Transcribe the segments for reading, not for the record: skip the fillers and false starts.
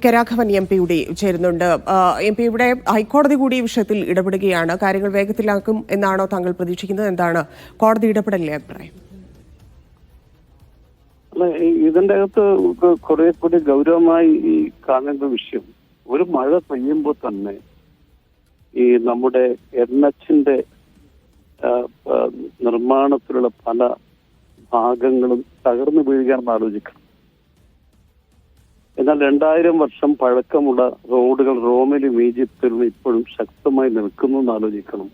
K Raghavan MP കൂടി ചേരുന്നുണ്ട്. MP ഇവിടെ ഹൈക്കോടതി കൂടി ഈ വിഷയത്തിൽ ഇടപെടുകയാണ്. കാര്യങ്ങൾ വേഗത്തിലാക്കും എന്നാണോ താങ്കൾ പ്രതീക്ഷിക്കുന്നത്? എന്താണ് കോടതി ഇടപെടലിലെ അഭിപ്രായം? ഇതിന്റെ അകത്ത് കുറെ കൂടി ഗൗരവമായി ഈ കാണേണ്ട വിഷയം, ഒരു മഴ പെയ്യുമ്പോൾ തന്നെ ഈ നമ്മുടെ NH-ന്റെ നിർമ്മാണത്തിലുള്ള പല ഭാഗങ്ങളും തകർന്നു വീഴുകയാണെന്ന് ആലോചിക്കണം. എന്നാൽ 2000 വർഷം പഴക്കമുള്ള റോഡുകൾ റോമിലും ഈജിപ്തിലും ഇപ്പോഴും ശക്തമായി നിൽക്കുന്നു എന്ന് ആലോചിക്കണം.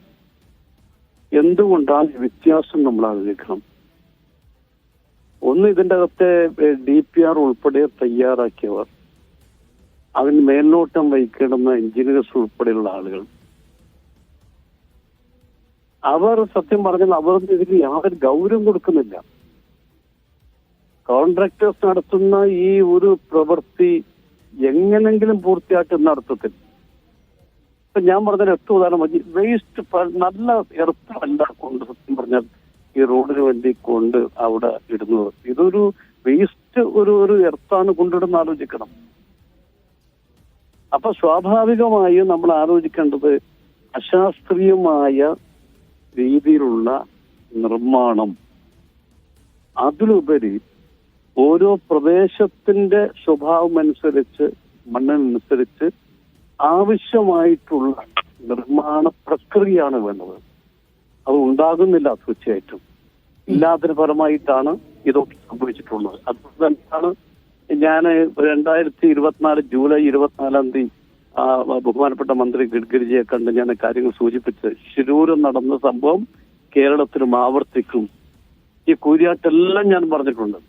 എന്തുകൊണ്ടാണ് വ്യത്യാസം നമ്മൾ ആലോചിക്കണം. ഒന്ന്, ഇതിൻ്റെ അകത്തെ DPR ഉൾപ്പെടെ തയ്യാറാക്കിയവർ, അതിന് മേൽനോട്ടം വഹിക്കേണ്ടുന്ന എഞ്ചിനീയേഴ്സ് ഉൾപ്പെടെയുള്ള ആളുകൾ, അവർ സത്യം പറഞ്ഞാൽ അവർ ഇതിന് യാതൊരു ഗൗരവം കൊടുക്കുന്നില്ല. കോൺട്രാക്ടേഴ്സ് നടത്തുന്ന ഈ ഒരു പ്രവൃത്തി എങ്ങനെങ്കിലും പൂർത്തിയാക്കുന്ന അർത്ഥത്തിൽ ഇപ്പൊ ഞാൻ പറഞ്ഞ ഒറ്റ ഉദാഹരണം, വേസ്റ്റ് നല്ല എർത്തല്ല കൊണ്ട് സത്യം പറഞ്ഞാൽ ഈ റോഡിന് വേണ്ടി കൊണ്ട് അവിടെ ഇടുന്നത്. ഇതൊരു വേസ്റ്റ് ഒരു എർത്താണ് കൊണ്ടിടുന്ന ആലോചിക്കണം. അപ്പൊ സ്വാഭാവികമായും നമ്മൾ ആലോചിക്കേണ്ടത് അശാസ്ത്രീയമായ രീതിയിലുള്ള നിർമ്മാണം, അതിലുപരി ഓരോ പ്രദേശത്തിന്റെ സ്വഭാവം അനുസരിച്ച്, മണ്ണിനനുസരിച്ച് ആവശ്യമായിട്ടുള്ള നിർമ്മാണ പ്രക്രിയയാണ് വേണ്ടത്. അത് ഉണ്ടാകുന്നില്ല തീർച്ചയായിട്ടും. ഇല്ലാതിന് പരമായിട്ടാണ് ഇതൊക്കെ സംഭവിച്ചിട്ടുള്ളത്. അതുകൊണ്ട് തന്നെയാണ് ഞാൻ 2024 ജൂലൈ 24 ബഹുമാനപ്പെട്ട മന്ത്രി ഗഡ്കരിജിയെ കണ്ട് ഞാൻ കാര്യങ്ങൾ സൂചിപ്പിച്ച് ശിരൂരിൽ നടന്ന സംഭവം കേരളത്തിലും ആവർത്തിക്കും. ഈ കൂരിയാട്ടെല്ലാം ഞാൻ പറഞ്ഞിട്ടുണ്ട്.